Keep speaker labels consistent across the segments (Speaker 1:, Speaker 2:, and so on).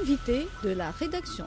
Speaker 1: l'invité de la rédaction.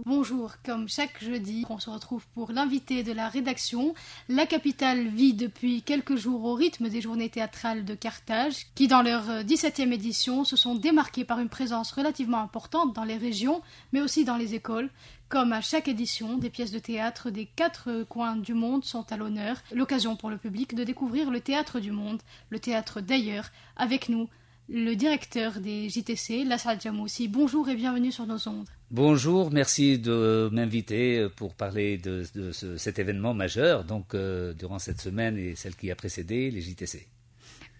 Speaker 2: Bonjour, comme chaque jeudi, on se retrouve pour l'invité de la rédaction. La capitale vit depuis quelques jours au rythme des journées théâtrales de Carthage, qui dans leur 17e édition se sont démarquées par une présence relativement importante dans les régions, mais aussi dans les écoles. Comme à chaque édition, des pièces de théâtre des 4 coins du monde sont à l'honneur, l'occasion pour le public de découvrir le théâtre du monde, le théâtre d'ailleurs, avec nous, le directeur des JTC, Lassad Jamoussi. Bonjour et bienvenue sur nos ondes.
Speaker 3: Bonjour, merci de m'inviter pour parler de cet événement majeur, donc durant cette semaine et celle qui a précédé, les JTC.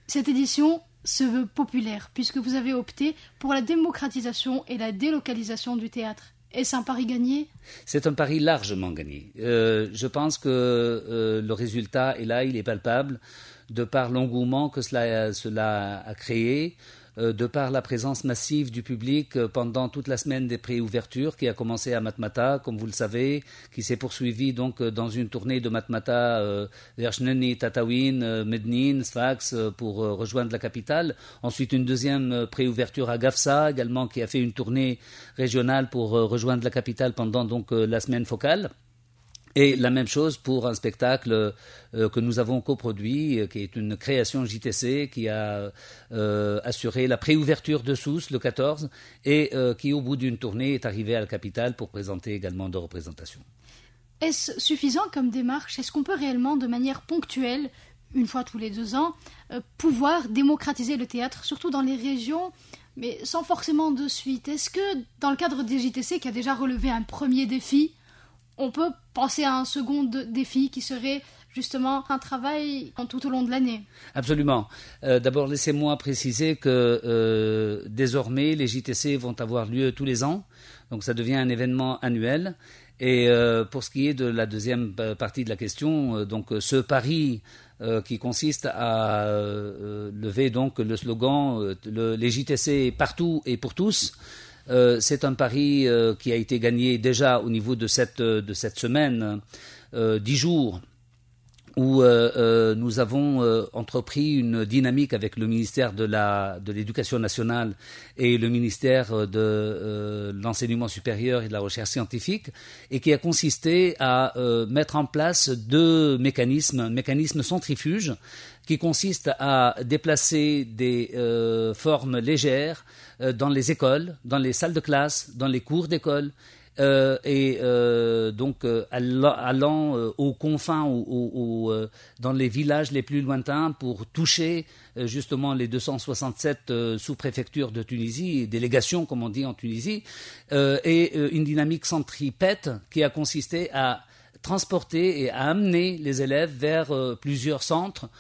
Speaker 2: Cette édition se veut populaire, puisque vous avez opté pour la démocratisation et la délocalisation du théâtre. Est-ce un pari gagné ?
Speaker 3: C'est un pari largement gagné. Je pense que le résultat est là, il est palpable, de par l'engouement que cela a créé, de par la présence massive du public pendant toute la semaine des préouvertures qui a commencé à Matmata, comme vous le savez, qui s'est poursuivie donc dans une tournée de Matmata vers Chneni, Tataouine, Mednin, Sfax pour rejoindre la capitale. Ensuite, une deuxième préouverture à Gafsa également qui a fait une tournée régionale pour rejoindre la capitale pendant donc la semaine focale. Et la même chose pour un spectacle que nous avons coproduit, qui est une création JTC, qui a assuré la préouverture de Sousse le 14 et qui, au bout d'une tournée, est arrivé à la capitale pour présenter également de représentations.
Speaker 2: Est-ce suffisant comme démarche ? Est-ce qu'on peut réellement, de manière ponctuelle, une fois tous les 2 ans, pouvoir démocratiser le théâtre, surtout dans les régions, mais sans forcément de suite ? Est-ce que, dans le cadre des JTC, qui a déjà relevé un premier défi, on peut penser à un second défi qui serait justement un travail tout au long de l'année.
Speaker 3: Absolument. D'abord, laissez-moi préciser que désormais, les JTC vont avoir lieu tous les ans. Donc, ça devient un événement annuel. Et pour ce qui est de la deuxième partie de la question, donc ce pari qui consiste à lever donc le slogan les JTC partout et pour tous. C'est un pari qui a été gagné déjà au niveau de cette semaine, 10 jours, où nous avons entrepris une dynamique avec le ministère de l'Éducation nationale et le ministère de l'Enseignement supérieur et de la Recherche scientifique, et qui a consisté à mettre en place 2 mécanismes centrifuges, qui consistent à déplacer des formes légères dans les écoles, dans les salles de classe, dans les cours d'école, donc allant aux confins, dans les villages les plus lointains pour toucher justement les 267 sous-préfectures de Tunisie, délégations comme on dit en Tunisie, et une dynamique centripète qui a consisté à transporter et à amener les élèves vers plusieurs centres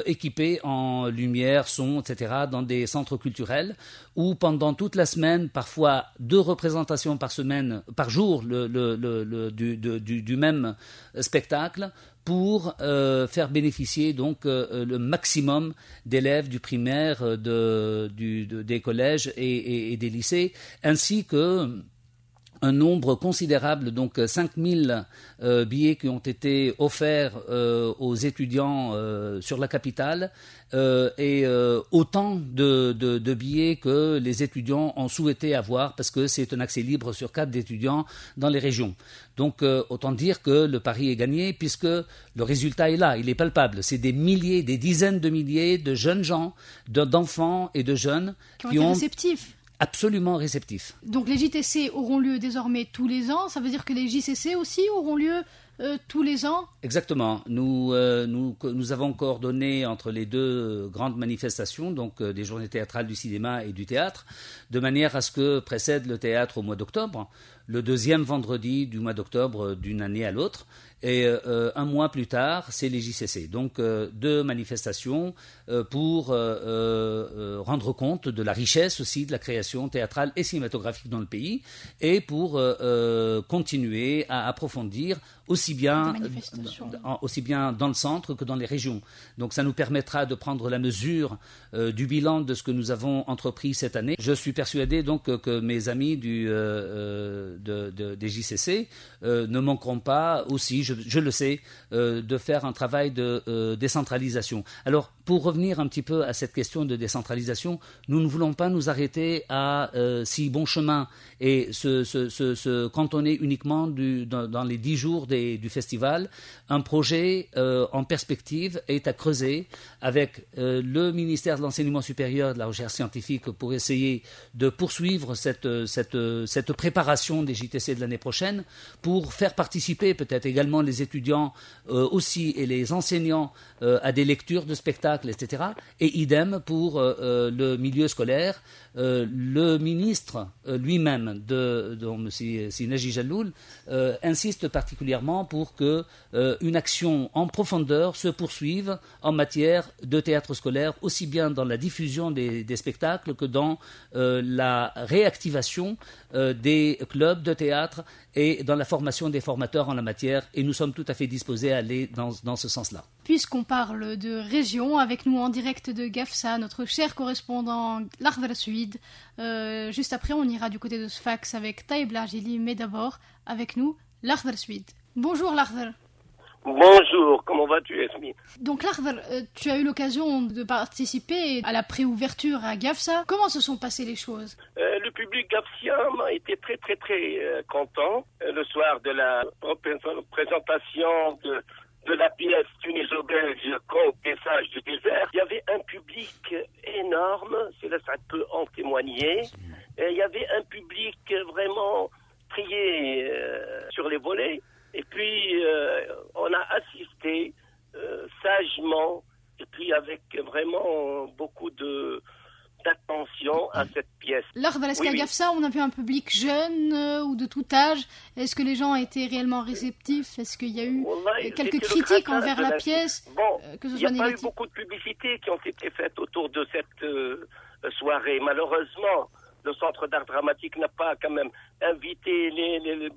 Speaker 3: équipés en lumière, son, etc., dans des centres culturels où pendant toute la semaine, parfois 2 représentations par jour du même spectacle pour faire bénéficier donc le maximum d'élèves du primaire, des collèges et des lycées, ainsi que un nombre considérable, donc 5000 billets qui ont été offerts aux étudiants sur la capitale et autant de billets que les étudiants ont souhaité avoir parce que c'est un accès libre sur 4 d'étudiants dans les régions. Donc autant dire que le pari est gagné puisque le résultat est là, il est palpable. C'est des milliers, des dizaines de milliers de jeunes gens, d'enfants et de jeunes
Speaker 2: qui ont été réceptifs.
Speaker 3: Absolument réceptifs.
Speaker 2: Donc les JTC auront lieu désormais tous les ans, ça veut dire que les JCC aussi auront lieu tous les ans ?
Speaker 3: Exactement. Nous avons coordonné entre les 2 grandes manifestations, donc des journées théâtrales du cinéma et du théâtre, de manière à ce que précède le théâtre au mois d'octobre, le 2e vendredi du mois d'octobre d'une année à l'autre, et un mois plus tard, c'est les JCC. Donc 2 manifestations pour rendre compte de la richesse aussi de la création théâtrale et cinématographique dans le pays, et pour continuer à approfondir aussi bien dans le centre que dans les régions. Donc ça nous permettra de prendre la mesure du bilan de ce que nous avons entrepris cette année. Je suis persuadé donc que mes amis des JCC ne manqueront pas aussi, je le sais, de faire un travail de décentralisation. Alors, pour revenir un petit peu à cette question de décentralisation, nous ne voulons pas nous arrêter à si bon chemin et se cantonner uniquement dans les 10 jours du festival. Un projet en perspective est à creuser avec le ministère de l'Enseignement supérieur et de la Recherche scientifique pour essayer de poursuivre cette préparation des JTC de l'année prochaine, pour faire participer peut-être également les étudiants aussi et les enseignants à des lectures de spectacles, etc. Et idem pour le milieu scolaire. Le ministre lui-même, dont M. Naji Jalloul, insiste particulièrement pour qu'une action en profondeur se poursuive en matière de théâtre scolaire, aussi bien dans la diffusion des spectacles que dans la réactivation des clubs de théâtre et dans la formation des formateurs en la matière. Et nous sommes tout à fait disposés à aller dans ce sens-là.
Speaker 2: Puisqu'on parle de région, avec nous en direct de Gafsa, notre cher correspondant L'Akhdar Suid. Juste après, on ira du côté de Sfax avec Taïb Largili, mais d'abord, avec nous, L'Akhdar Suid. Bonjour L'Akhdar.
Speaker 4: Bonjour, comment vas-tu, Esmi?
Speaker 2: Donc L'Akhdar, tu as eu l'occasion de participer à la préouverture à Gafsa. Comment se sont passées les choses?
Speaker 4: Le public gafsien a été très très très content. Le soir de la présentation de la pièce tuniso-belge Conte des sages du désert, il y avait un public énorme, ça peut en témoigner. Et il y avait un public vraiment trié sur les volets. Et puis, on a assisté sagement, et puis avec vraiment beaucoup d'attention à cette pièce.
Speaker 2: L'Akhdar, est-ce qu'à Gafsa, on a vu un public jeune ou de tout âge? Est-ce que les gens étaient réellement réceptifs? Est-ce qu'il y a eu quelques critiques envers la pièce?
Speaker 4: Il n'y a pas eu beaucoup de publicités qui ont été faites autour de cette soirée. Malheureusement, le Centre d'art dramatique n'a pas quand même invité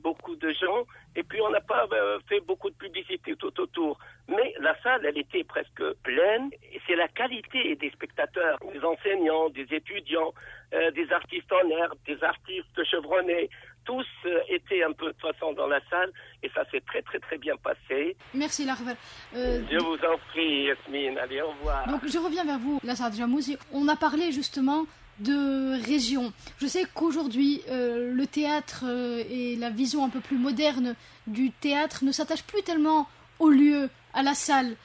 Speaker 4: beaucoup de gens, et puis on n'a pas fait beaucoup de publicité tout autour. Mais la salle, elle était presque pleine, et c'est la qualité des spectateurs, des enseignants, des étudiants, des artistes en herbe, des artistes chevronnés. Tous étaient un peu de toute façon dans la salle, et ça s'est très très très bien passé.
Speaker 2: Merci L'Akhdar.
Speaker 4: Je vous en prie, Yasmine. Allez, au revoir.
Speaker 2: Donc je reviens vers vous, Lassad Jamouzi. On a parlé justement de région. Je sais qu'aujourd'hui, le théâtre et la vision un peu plus moderne du théâtre ne s'attachent plus tellement au lieu, à la salle.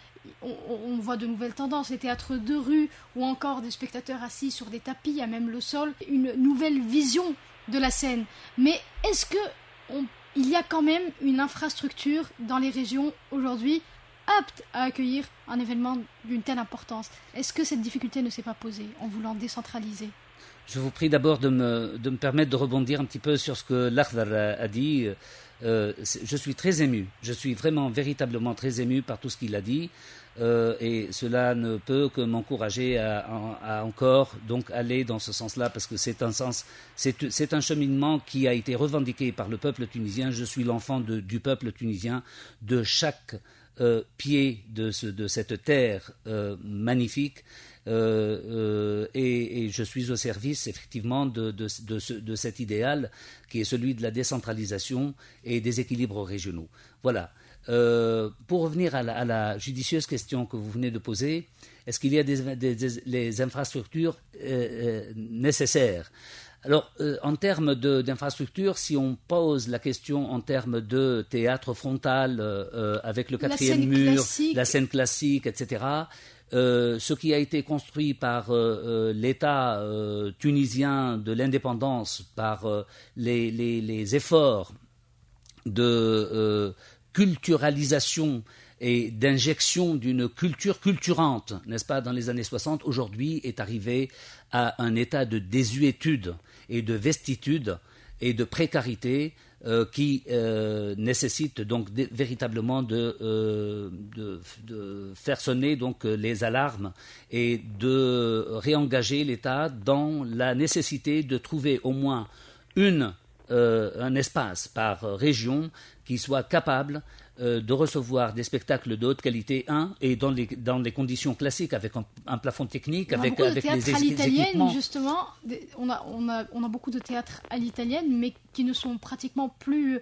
Speaker 2: On voit de nouvelles tendances, les théâtres de rue ou encore des spectateurs assis sur des tapis, à même le sol, une nouvelle vision de la scène. Mais est-ce que il y a quand même une infrastructure dans les régions aujourd'hui apte à accueillir un événement d'une telle importance? Est-ce que cette difficulté ne s'est pas posée en voulant décentraliser?
Speaker 3: Je vous prie d'abord de me permettre de rebondir un petit peu sur ce que L'Akhdar a dit. Je suis très ému. Je suis vraiment véritablement très ému par tout ce qu'il a dit. Et cela ne peut que m'encourager à encore donc aller dans ce sens-là, parce que c'est un cheminement qui a été revendiqué par le peuple tunisien. Je suis l'enfant du peuple tunisien, de chaque pied de cette terre magnifique. Et je suis au service effectivement de cet idéal qui est celui de la décentralisation et des équilibres régionaux. Voilà. Pour revenir à la judicieuse question que vous venez de poser, est-ce qu'il y a les infrastructures nécessaires? Alors, en termes d'infrastructures, si on pose la question en termes de théâtre frontal avec le quatrième mur, la scène classique, etc., ce qui a été construit par l'État tunisien de l'indépendance, par les efforts de culturalisation et d'injection d'une culture culturante, n'est-ce pas, dans les années 60, aujourd'hui est arrivé à un état de désuétude et de vestitude et de précarité qui nécessite donc véritablement de faire sonner donc les alarmes et de réengager l'État dans la nécessité de trouver au moins un espace par région qui soit capable de recevoir des spectacles de haute qualité, et dans les conditions classiques, avec un plafond technique, avec les équipements.
Speaker 2: Justement, on a beaucoup de théâtres à l'italienne, mais qui ne sont pratiquement plus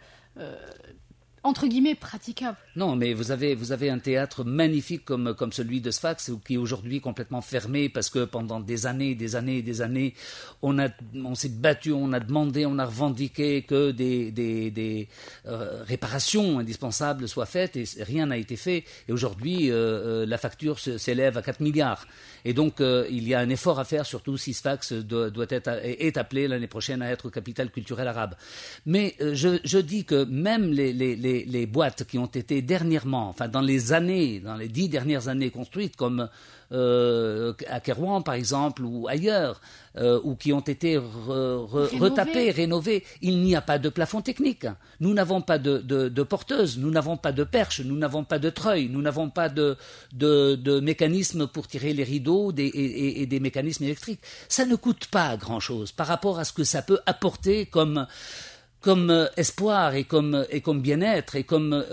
Speaker 2: entre guillemets praticables.
Speaker 3: Non, mais vous avez un théâtre magnifique comme celui de Sfax, qui est aujourd'hui complètement fermé parce que pendant des années, on s'est battu, on a demandé, on a revendiqué que des réparations indispensables soient faites et rien n'a été fait. Et aujourd'hui, la facture s'élève à 4 milliards. Et donc, il y a un effort à faire, surtout si Sfax est appelé l'année prochaine à être capitale culturelle arabe. Mais je dis que même les boîtes qui ont été dernièrement, enfin dans les 10 dernières années construites, comme à Kérouan par exemple, ou ailleurs, ou qui ont été retapées, rénovées, il n'y a pas de plafond technique. Nous n'avons pas de porteuse, nous n'avons pas de perche, nous n'avons pas de treuil, nous n'avons pas de mécanisme pour tirer les rideaux et des mécanismes électriques. Ça ne coûte pas grand-chose par rapport à ce que ça peut apporter comme espoir et comme bien-être et comme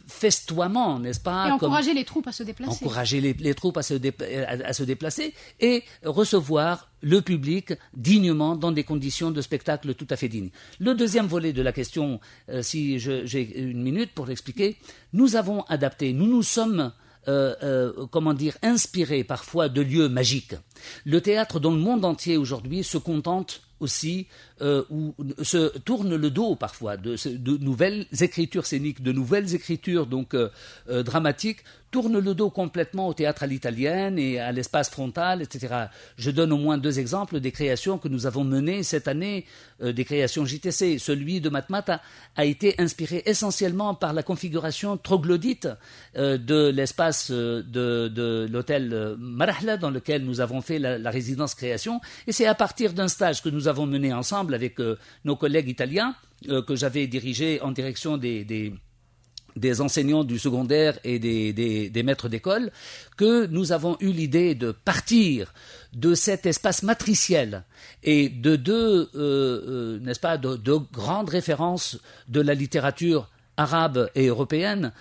Speaker 3: festoiement, n'est-ce pas?
Speaker 2: Et encourager les troupes à se déplacer.
Speaker 3: Encourager les troupes à se déplacer et recevoir le public dignement dans des conditions de spectacle tout à fait dignes. Le deuxième volet de la question, si j'ai une minute pour l'expliquer, nous avons adapté, nous sommes inspirés parfois de lieux magiques. Le théâtre dans le monde entier aujourd'hui se contente aussi, ou se tourne le dos parfois de nouvelles écritures scéniques, de nouvelles écritures dramatiques, tourne le dos complètement au théâtre à l'italienne et à l'espace frontal, etc. Je donne au moins 2 exemples des créations que nous avons menées cette année, des créations JTC. Celui de Matmata a été inspiré essentiellement par la configuration troglodyte de l'espace de l'hôtel Marahla, dans lequel nous avons fait la résidence création, et c'est à partir d'un stage que nous avons mené ensemble avec nos collègues italiens, que j'avais dirigé en direction des enseignants du secondaire et des maîtres d'école, que nous avons eu l'idée de partir de cet espace matriciel et de deux grandes références de la littérature arabe et européenne,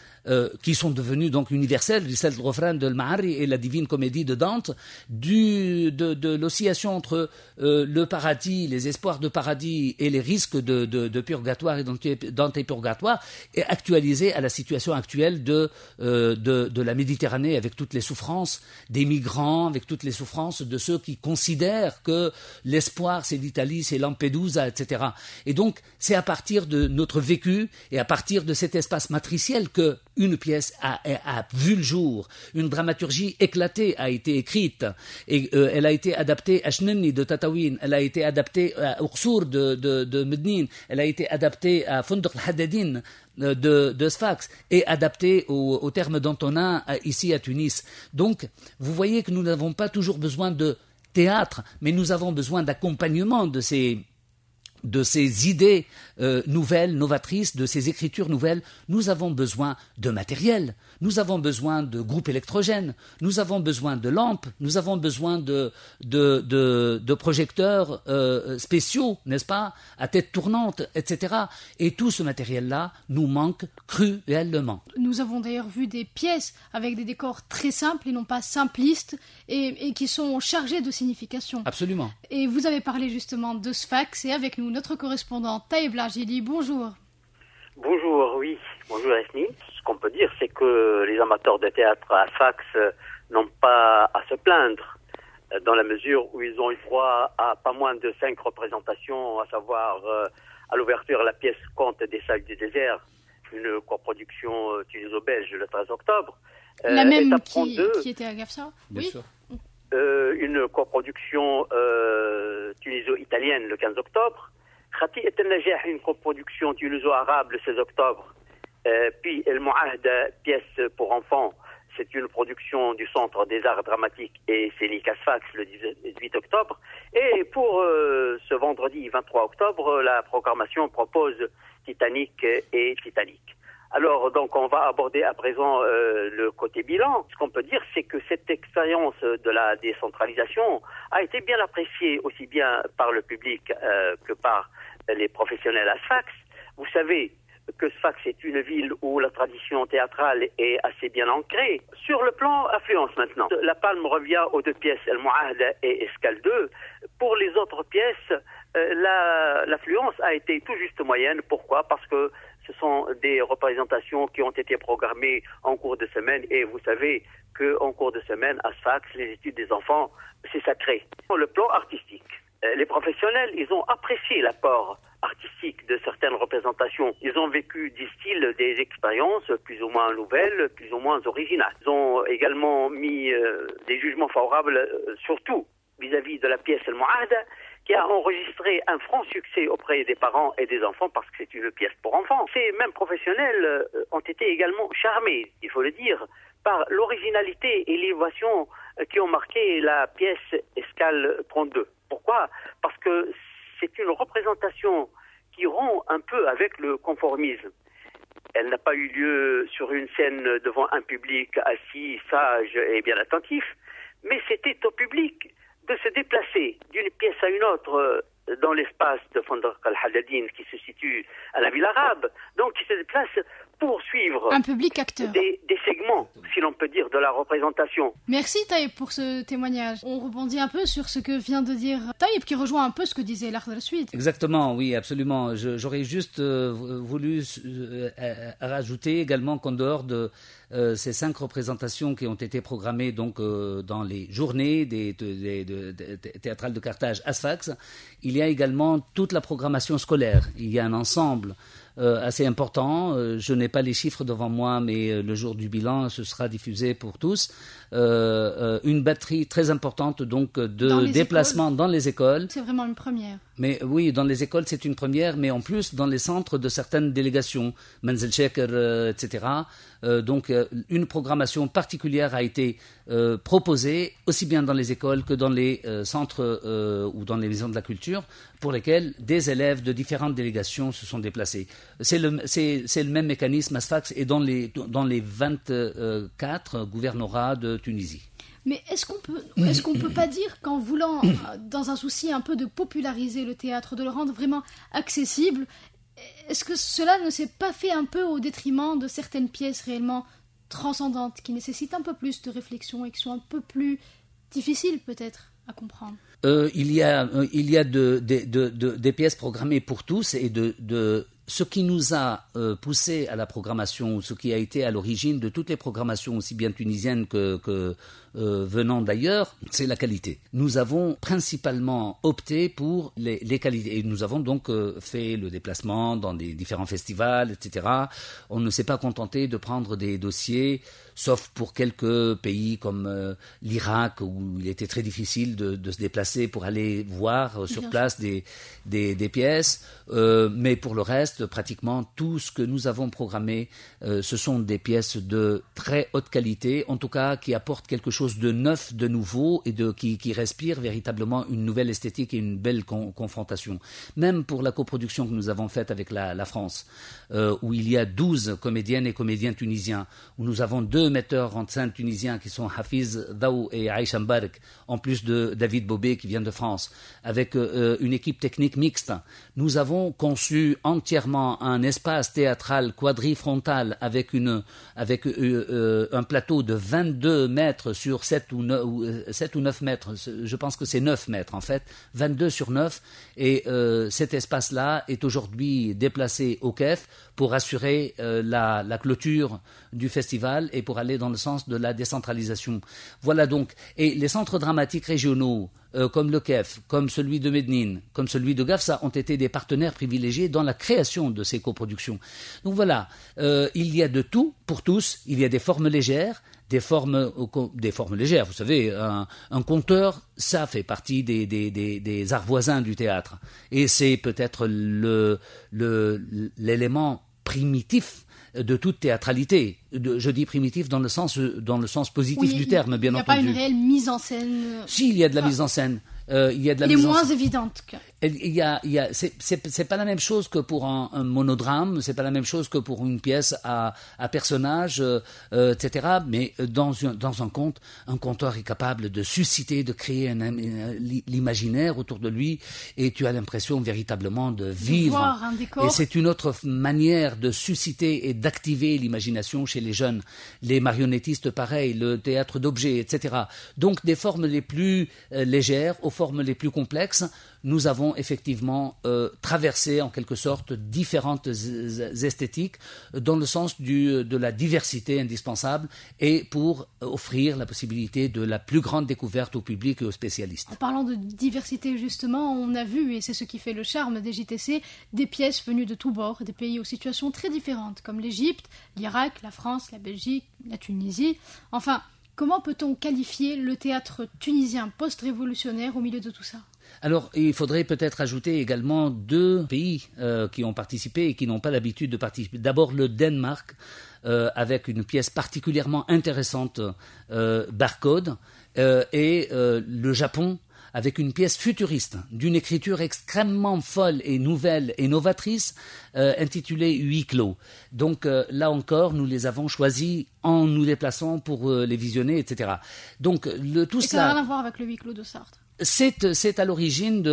Speaker 3: qui sont devenues donc universelles, celle de Ghofran de Al-Ma'arri et la Divine Comédie de Dante, de l'oscillation entre le paradis, les espoirs de paradis et les risques de purgatoire et d'antépurgatoire, et actualisée à la situation actuelle de la Méditerranée, avec toutes les souffrances des migrants, avec toutes les souffrances de ceux qui considèrent que l'espoir c'est l'Italie, c'est Lampedusa, etc. Et donc c'est à partir de notre vécu et à partir de cet espace matriciel que une pièce a vu le jour, une dramaturgie éclatée a été écrite, et elle a été adaptée à Shnenni de Tatawin, elle a été adaptée à Uqsour de Mednin, elle a été adaptée à Funduq al-Haddadin de Sfax, et adaptée au terme d'Antonin ici à Tunis. Donc, vous voyez que nous n'avons pas toujours besoin de théâtre, mais nous avons besoin d'accompagnement de ces idées nouvelles, novatrices, de ces écritures nouvelles. Nous avons besoin de matériel, nous avons besoin de groupes électrogènes, nous avons besoin de lampes, nous avons besoin de projecteurs spéciaux, n'est-ce pas, à tête tournante, etc. Et tout ce matériel-là nous manque cruellement.
Speaker 2: Nous avons d'ailleurs vu des pièces avec des décors très simples et non pas simplistes, et qui sont chargés de signification.
Speaker 3: Absolument.
Speaker 2: Et vous avez parlé justement de Sfax, et avec nous notre correspondant Taïb Largili. Bonjour.
Speaker 5: Bonjour, oui. Bonjour Esni. Ce qu'on peut dire, c'est que les amateurs de théâtre à Sfax n'ont pas à se plaindre, dans la mesure où ils ont eu droit à pas moins de 5 représentations, à savoir à l'ouverture la pièce Conte des Sables du désert, une coproduction tuniso-belge le 13 octobre.
Speaker 2: La même qui était à Gafsa.
Speaker 3: Bien sûr.
Speaker 5: Une coproduction tuniso-italienne le 15 octobre. Khati et El-Najah, une coproduction tuniso-arabe le 16 octobre. Puis El Mouahda, pièce pour enfants, c'est une production du Centre des Arts Dramatiques et Scéniques à Sfax le 18 octobre. Et pour ce vendredi 23 octobre, la programmation propose Titanic et Titanic. Alors, donc, on va aborder à présent le côté bilan. Ce qu'on peut dire, c'est que cette expérience de la décentralisation a été bien appréciée aussi bien par le public que par les professionnels à Sfax. Vous savez que Sfax est une ville où la tradition théâtrale est assez bien ancrée. Sur le plan affluence maintenant, la palme revient aux 2 pièces, El Mouahda et Escale 2. Pour les autres pièces, l'affluence a été tout juste moyenne. Pourquoi ? Parce que ce sont des représentations qui ont été programmées en cours de semaine et vous savez qu'en cours de semaine, à Sfax, les études des enfants, c'est sacré. Sur le plan artistique, les professionnels, ils ont apprécié l'apport artistique de certaines représentations. Ils ont vécu, disent-ils, des expériences plus ou moins nouvelles, plus ou moins originales. Ils ont également mis des jugements favorables, surtout vis-à-vis de la pièce El Mouahda, qui a enregistré un franc succès auprès des parents et des enfants parce que c'est une pièce pour enfants. Ces mêmes professionnels ont été également charmés, il faut le dire, par l'originalité et l'innovation qui ont marqué la pièce Escale 32. Pourquoi ? Parce que c'est une représentation qui rompt un peu avec le conformisme. Elle n'a pas eu lieu sur une scène devant un public assis, sage et bien attentif, mais c'était au public de se déplacer d'une pièce à une autre dans l'espace de Fondaq al-Haddadine qui se situe à la ville arabe. Donc, qui se déplace pour suivre
Speaker 2: un public acteur.
Speaker 5: Des segments, si l'on peut dire, de la représentation.
Speaker 2: Merci Taïb pour ce témoignage. On rebondit un peu sur ce que vient de dire Taïb, qui rejoint un peu ce que disait l'art de la suite.
Speaker 3: Exactement, oui, absolument. J'aurais juste voulu rajouter également qu'en dehors de ces 5 représentations qui ont été programmées donc dans les journées des théâtrales de Carthage à Sfax, il y a également toute la programmation scolaire. Il y a un ensemble assez important. Je n'ai pas les chiffres devant moi, mais le jour du bilan, ce sera diffusé pour tous. Une batterie très importante donc de déplacements dans les écoles.
Speaker 2: C'est vraiment une première.
Speaker 3: Mais oui, dans les écoles, c'est une première, mais en plus dans les centres de certaines délégations, Menzel Sheker, etc. Donc une programmation particulière a été proposée, aussi bien dans les écoles que dans les centres ou dans les maisons de la culture, pour lesquels des élèves de différentes délégations se sont déplacés. C'est le même mécanisme à Sfax et dans les 24 gouvernorats de Tunisie.
Speaker 2: Mais est-ce qu'on peut pas dire qu'en voulant, dans un souci un peu de populariser le théâtre, de le rendre vraiment accessible, est-ce que cela ne s'est pas fait un peu au détriment de certaines pièces réellement transcendantes, qui nécessitent un peu plus de réflexion et qui sont un peu plus difficiles peut-être à comprendre ?
Speaker 3: Il y a des pièces programmées pour tous et de ce qui nous a poussé à la programmation, ce qui a été à l'origine de toutes les programmations, aussi bien tunisiennes que venant d'ailleurs, c'est la qualité. Nous avons principalement opté pour les qualités et nous avons donc fait le déplacement dans des différents festivals, etc. On ne s'est pas contenté de prendre des dossiers, sauf pour quelques pays comme l'Irak où il était très difficile de se déplacer pour aller voir sur place des pièces. Mais pour le reste, pratiquement tout ce que nous avons programmé, ce sont des pièces de très haute qualité, en tout cas qui apportent quelque chose de neuf, de nouveau et qui respire véritablement une nouvelle esthétique et une belle confrontation. Même pour la coproduction que nous avons faite avec la France, où il y a 12 comédiennes et comédiens tunisiens, où nous avons 2 metteurs en scène tunisiens qui sont Hafiz Daou et Aïcha Mbarek, en plus de David Bobé qui vient de France, avec une équipe technique mixte. Nous avons conçu entièrement un espace théâtral quadrifrontal avec un plateau de 22 mètres sur 7 ou 9 mètres, je pense que c'est 9 mètres en fait, 22 sur 9, et cet espace-là est aujourd'hui déplacé au KEF pour assurer la clôture du festival et pour aller dans le sens de la décentralisation. Voilà donc, et les centres dramatiques régionaux, comme le KEF, comme celui de Mednine, comme celui de Gafsa, ont été des partenaires privilégiés dans la création de ces coproductions. Donc voilà, il y a de tout pour tous, il y a des formes légères, des formes légères. Vous savez, un conteur, ça fait partie des arts voisins du théâtre. Et c'est peut-être l'élément primitif de toute théâtralité. Je dis primitif dans le sens positif du terme, bien entendu.
Speaker 2: Il n'y a pas une réelle mise en scène.
Speaker 3: Si, il y a de la mise en scène. il y a de la
Speaker 2: Elle est
Speaker 3: mise en
Speaker 2: moins
Speaker 3: scène.
Speaker 2: évidente.
Speaker 3: C'est pas la même chose que pour un monodrame, c'est pas la même chose que pour une pièce à personnage, etc. Mais dans un conte, un conteur est capable de susciter, de créer l'imaginaire autour de lui, et tu as l'impression véritablement de vivre.
Speaker 2: Voir un décor.
Speaker 3: Et c'est une autre manière de susciter et d'activer l'imagination chez les jeunes. Les marionnettistes, pareil, le théâtre d'objets, etc. Donc des formes les plus légères aux formes les plus complexes. Nous avons effectivement traversé en quelque sorte différentes esthétiques dans le sens de la diversité indispensable et pour offrir la possibilité de la plus grande découverte au public et aux spécialistes.
Speaker 2: En parlant de diversité justement, on a vu, et c'est ce qui fait le charme des JTC, des pièces venues de tous bords, des pays aux situations très différentes, comme l'Égypte, l'Irak, la France, la Belgique, la Tunisie. Enfin, comment peut-on qualifier le théâtre tunisien post-révolutionnaire au milieu de tout ça ?
Speaker 3: Alors, il faudrait peut-être ajouter également 2 pays qui ont participé et qui n'ont pas l'habitude de participer. D'abord, le Danemark, avec une pièce particulièrement intéressante, Barcode, et le Japon, avec une pièce futuriste, d'une écriture extrêmement folle et nouvelle et novatrice, intitulée Huis clos. Donc là encore, nous les avons choisis en nous déplaçant pour les visionner, etc. Donc tout
Speaker 2: et
Speaker 3: cela...
Speaker 2: ça n'a rien à voir avec le huis clos de Sartre.
Speaker 3: C'est à l'origine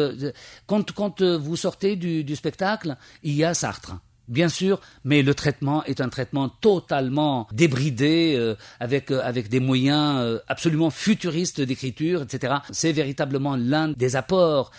Speaker 3: quand vous sortez du spectacle, il y a Sartre. Bien sûr, mais le traitement est un traitement totalement débridé, avec des moyens absolument futuristes d'écriture, etc. C'est véritablement l'un des apports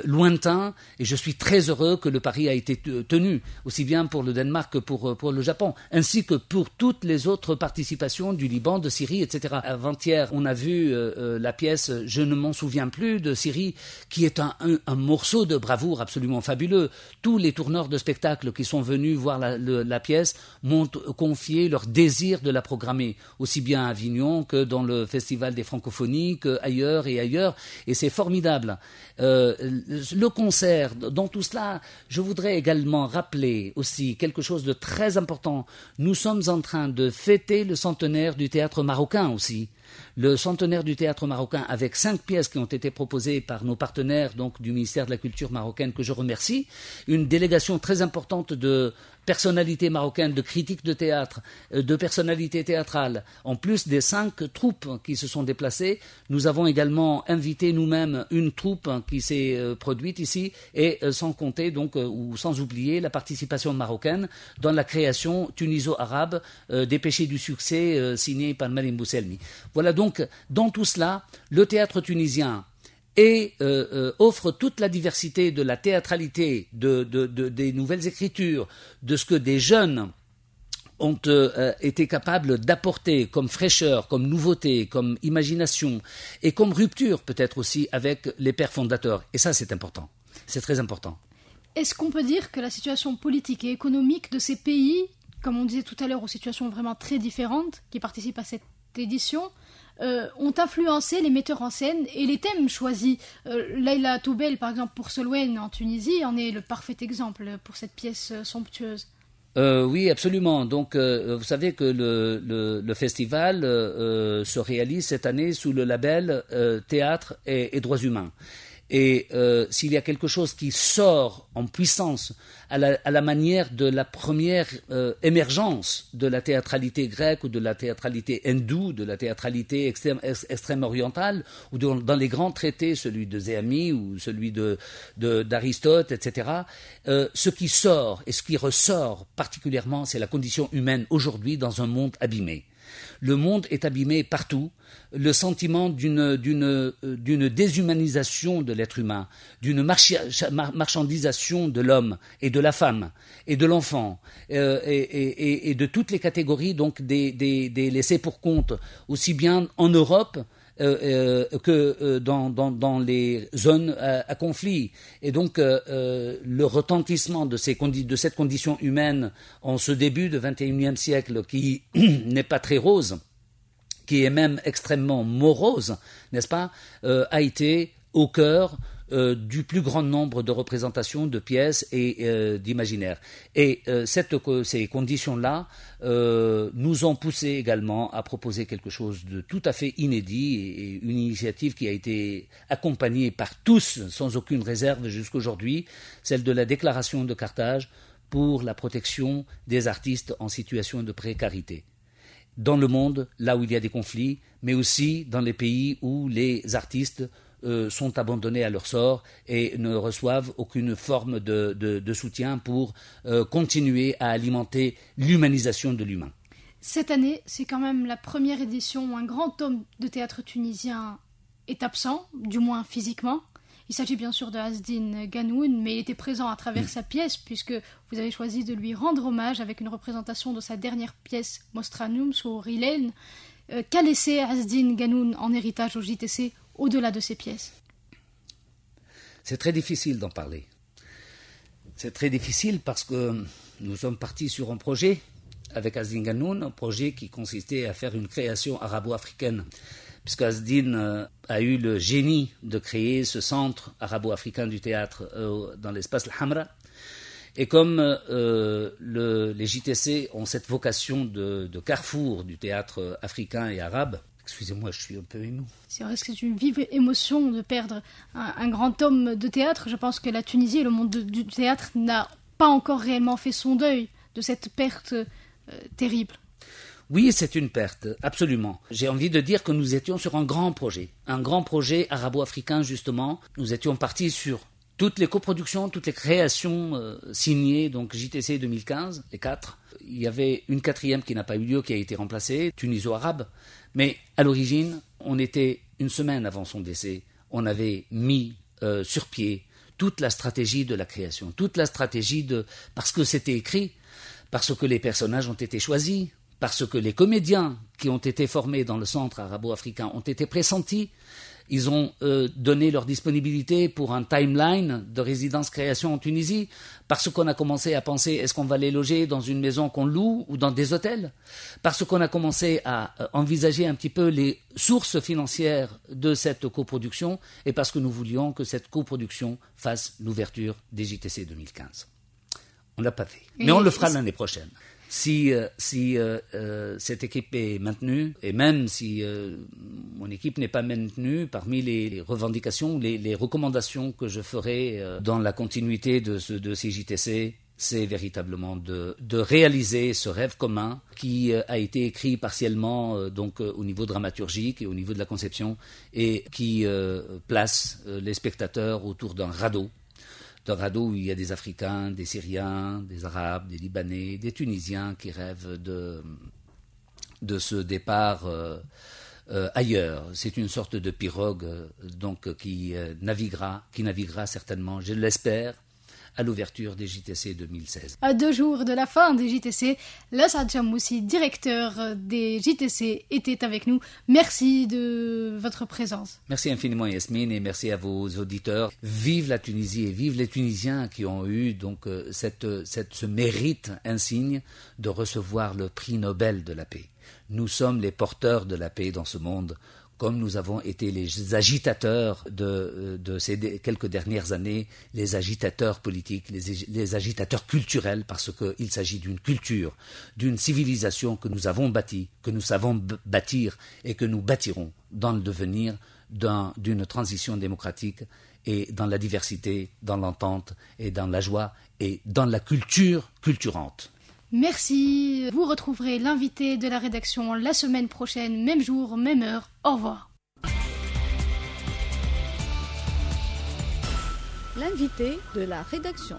Speaker 3: lointains, et je suis très heureux que le pari a été tenu, aussi bien pour le Danemark que pour le Japon, ainsi que pour toutes les autres participations du Liban, de Syrie, etc. Avant-hier, on a vu la pièce « Je ne m'en souviens plus » de Syrie, qui est un morceau de bravoure absolument fabuleux. Tous les tourneurs de spectacles qui sont venus voir la pièce m'ont confié leur désir de la programmer, aussi bien à Avignon que dans le Festival des Francophonies, qu'ailleurs et ailleurs, et c'est formidable. Le concert, dans tout cela, je voudrais également rappeler aussi quelque chose de très important. Nous sommes en train de fêter le centenaire du théâtre marocain aussi. Le centenaire du théâtre marocain, avec 5 pièces qui ont été proposées par nos partenaires donc du ministère de la Culture marocaine, que je remercie, une délégation très importante de personnalités marocaines, de critiques de théâtre, de personnalités théâtrales, en plus des 5 troupes qui se sont déplacées. Nous avons également invité nous-mêmes une troupe qui s'est produite ici, et sans compter donc ou sans oublier la participation marocaine dans la création tuniso-arabe des Péchés du succès signée par Malim Bousselmi. Voilà donc, dans tout cela, le théâtre tunisien offre toute la diversité de la théâtralité, des nouvelles écritures, de ce que des jeunes ont été capables d'apporter comme fraîcheur, comme nouveauté, comme imagination, et comme rupture peut-être aussi avec les pères fondateurs. Et ça, c'est important. C'est très important.
Speaker 2: Est-ce qu'on peut dire que la situation politique et économique de ces pays, comme on disait tout à l'heure, aux situations vraiment très différentes, qui participent à cette édition, ont influencé les metteurs en scène et les thèmes choisis. Laila Toubel, par exemple, pour Solwen en Tunisie, en est le parfait exemple pour cette pièce somptueuse.
Speaker 3: Oui, absolument. Donc, vous savez que le festival se réalise cette année sous le label Théâtre et Droits Humains. Et s'il y a quelque chose qui sort en puissance à la manière de la première émergence de la théâtralité grecque ou de la théâtralité hindoue, de la théâtralité extrême orientale, ou dans les grands traités, celui de Zéami ou celui d'Aristote, etc., ce qui sort et ce qui ressort particulièrement, c'est la condition humaine aujourd'hui dans un monde abîmé. Le monde est abîmé partout. Le sentiment d'une déshumanisation de l'être humain, d'une marchandisation de l'homme et de la femme et de l'enfant et de toutes les catégories donc des laissés pour compte, aussi bien en Europe que dans les zones à conflit. Et donc le retentissement de cette condition humaine en ce début du XXIe siècle qui n'est pas très rose, qui est même extrêmement morose, n'est-ce pas, a été au cœur du plus grand nombre de représentations, de pièces et d'imaginaires. Et ces conditions-là nous ont poussé également à proposer quelque chose de tout à fait inédit et une initiative qui a été accompagnée par tous, sans aucune réserve jusqu'aujourd'hui, celle de la déclaration de Carthage pour la protection des artistes en situation de précarité. Dans le monde, là où il y a des conflits, mais aussi dans les pays où les artistes sont abandonnés à leur sort et ne reçoivent aucune forme de soutien pour continuer à alimenter l'humanisation de l'humain.
Speaker 2: Cette année, c'est quand même la première édition où un grand homme de théâtre tunisien est absent, du moins physiquement. Il s'agit bien sûr de Azdine Ganoun, mais il était présent à travers sa pièce, puisque vous avez choisi de lui rendre hommage avec une représentation de sa dernière pièce, Mostranum, sur Rilène. Qu'a laissé Azdine Ganoun en héritage au JTC, au-delà de ses pièces?
Speaker 3: C'est très difficile d'en parler. C'est très difficile parce que nous sommes partis sur un projet avec Azdine Ganoun, un projet qui consistait à faire une création arabo-africaine, puisque Azdine a eu le génie de créer ce centre arabo-africain du théâtre dans l'espace Al-Hamra. Et comme les JTC ont cette vocation de carrefour du théâtre africain et arabe, excusez-moi, je suis un peu ému.
Speaker 2: C'est vrai que c'est une vive émotion de perdre un grand homme de théâtre. Je pense que la Tunisie et le monde du théâtre n'a pas encore réellement fait son deuil de cette perte terrible.
Speaker 3: Oui, c'est une perte, absolument. J'ai envie de dire que nous étions sur un grand projet arabo-africain justement. Nous étions partis sur toutes les coproductions, toutes les créations signées, donc JTC 2015, les 4. Il y avait une 4e qui n'a pas eu lieu, qui a été remplacée, tuniso-arabe. Mais à l'origine, on était une semaine avant son décès, on avait mis sur pied toute la stratégie de la création, toute la stratégie parce que c'était écrit, parce que les personnages ont été choisis, parce que les comédiens qui ont été formés dans le centre arabo-africain ont été pressentis. Ils ont donné leur disponibilité pour un timeline de résidence-création en Tunisie, parce qu'on a commencé à penser, est-ce qu'on va les loger dans une maison qu'on loue ou dans des hôtels? Parce qu'on a commencé à envisager un petit peu les sources financières de cette coproduction, et parce que nous voulions que cette coproduction fasse l'ouverture des JTC 2015. On ne l'a pas fait, mais on le fera l'année prochaine. Si cette équipe est maintenue, et même si mon équipe n'est pas maintenue, parmi les revendications, les recommandations que je ferai dans la continuité de ces JTC, c'est véritablement de réaliser ce rêve commun qui a été écrit partiellement donc au niveau dramaturgique et au niveau de la conception, et qui place les spectateurs autour d'un radeau où il y a des Africains, des Syriens, des Arabes, des Libanais, des Tunisiens qui rêvent de ce départ ailleurs. C'est une sorte de pirogue donc qui naviguera certainement, je l'espère, à l'ouverture des JTC 2016.
Speaker 2: À 2 jours de la fin des JTC, Lassad Jammoussi, directeur des JTC, était avec nous. Merci de votre présence.
Speaker 3: Merci infiniment Yasmine, et merci à vos auditeurs. Vive la Tunisie et vive les Tunisiens qui ont eu donc ce mérite insigne de recevoir le prix Nobel de la paix. Nous sommes les porteurs de la paix dans ce monde, comme nous avons été les agitateurs de ces quelques dernières années, les agitateurs politiques, les agitateurs culturels, parce qu'il s'agit d'une culture, d'une civilisation que nous avons bâtie, que nous savons bâtir et que nous bâtirons dans le devenir d'une transition démocratique, et dans la diversité, dans l'entente et dans la joie et dans la culture culturante.
Speaker 2: Merci. Vous retrouverez l'invité de la rédaction la semaine prochaine, même jour, même heure. Au revoir.
Speaker 1: L'invité de la rédaction.